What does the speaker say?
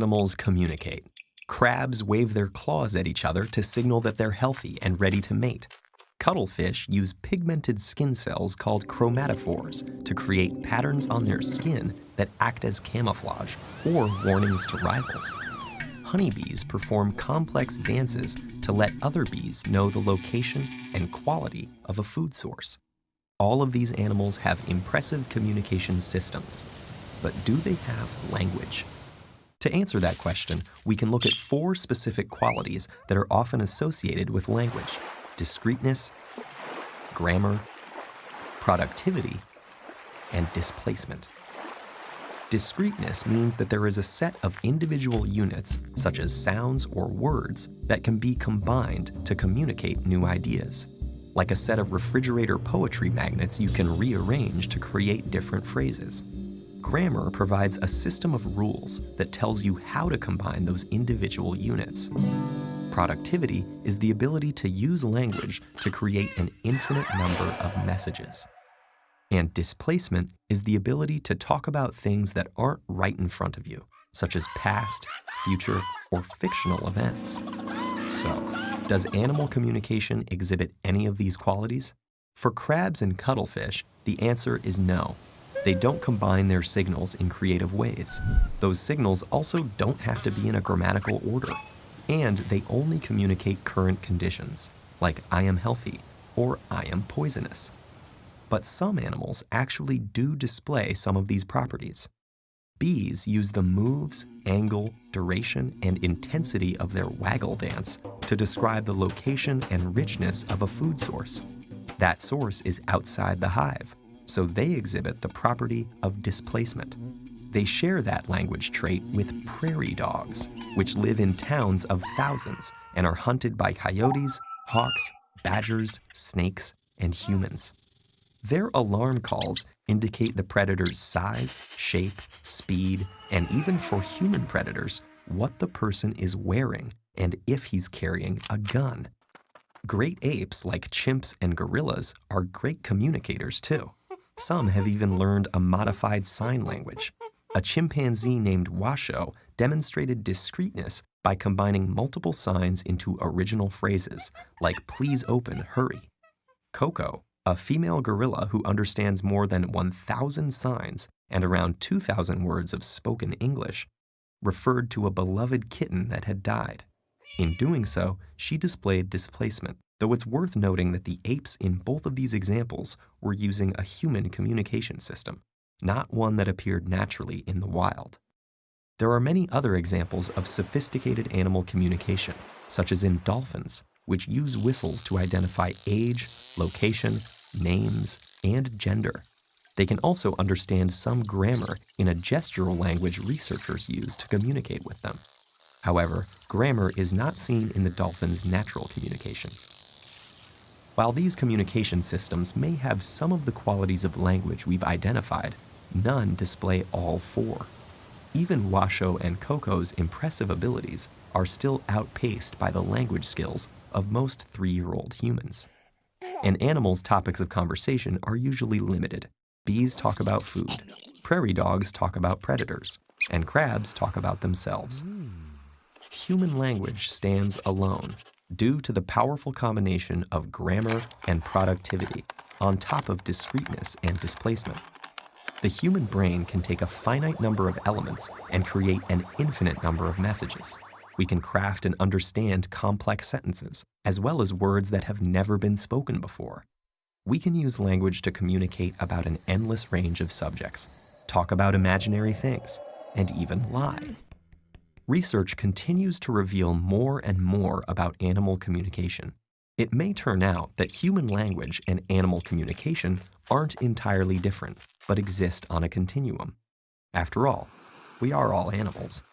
animals communicate. Crabs wave their claws at each other to signal that they're healthy and ready to mate. Cuttlefish use pigmented skin cells called chromatophores to create patterns on their skin that act as camouflage or warnings to rivals. Honeybees perform complex dances to let other bees know the location and quality of a food source. All of these animals have impressive communication systems, but do they have language? To answer that question, we can look at 4 specific qualities that are often associated with language: discreteness, grammar, productivity, and displacement. Discreteness means that there is a set of individual units, such as sounds or words, that can be combined to communicate new ideas. Like a set of refrigerator poetry magnets you can rearrange to create different phrases. Grammar provides a system of rules that tells you how to combine those individual units. Productivity is the ability to use language to create an infinite number of messages. And displacement is the ability to talk about things that aren't right in front of you, such as past, future, or fictional events. So, does animal communication exhibit any of these qualities? For crabs and cuttlefish, the answer is no. They don't combine their signals in creative ways. Those signals also don't have to be in a grammatical order. And they only communicate current conditions, like I am healthy or I am poisonous. But some animals actually do display some of these properties. Bees use the moves, angle, duration, and intensity of their waggle dance to describe the location and richness of a food source. That source is outside the hive, so they exhibit the property of displacement. They share that language trait with prairie dogs, which live in towns of thousands and are hunted by coyotes, hawks, badgers, snakes, and humans. Their alarm calls indicate the predator's size, shape, speed, and even for human predators, what the person is wearing and if he's carrying a gun. Great apes like chimps and gorillas are great communicators too. Some have even learned a modified sign language. A chimpanzee named Washoe demonstrated discreteness by combining multiple signs into original phrases, like please open, hurry. Coco, a female gorilla who understands more than 1,000 signs and around 2,000 words of spoken English, referred to a beloved kitten that had died. In doing so, she displayed displacement, though it's worth noting that the apes in both of these examples were using a human communication system, not one that appeared naturally in the wild. There are many other examples of sophisticated animal communication, such as in dolphins, which use whistles to identify age, location, names, and gender. They can also understand some grammar in a gestural language researchers use to communicate with them. However, grammar is not seen in the dolphin's natural communication. While these communication systems may have some of the qualities of language we've identified, none display all 4. Even Washoe and Coco's impressive abilities are still outpaced by the language skills of most 3-year-old humans. And animals' topics of conversation are usually limited. Bees talk about food, prairie dogs talk about predators, and crabs talk about themselves. Human language stands alone due to the powerful combination of grammar and productivity on top of discreteness and displacement. The human brain can take a finite number of elements and create an infinite number of messages. We can craft and understand complex sentences, as well as words that have never been spoken before. We can use language to communicate about an endless range of subjects, talk about imaginary things, and even lie. Research continues to reveal more and more about animal communication. It may turn out that human language and animal communication aren't entirely different, but exist on a continuum. After all, we are all animals.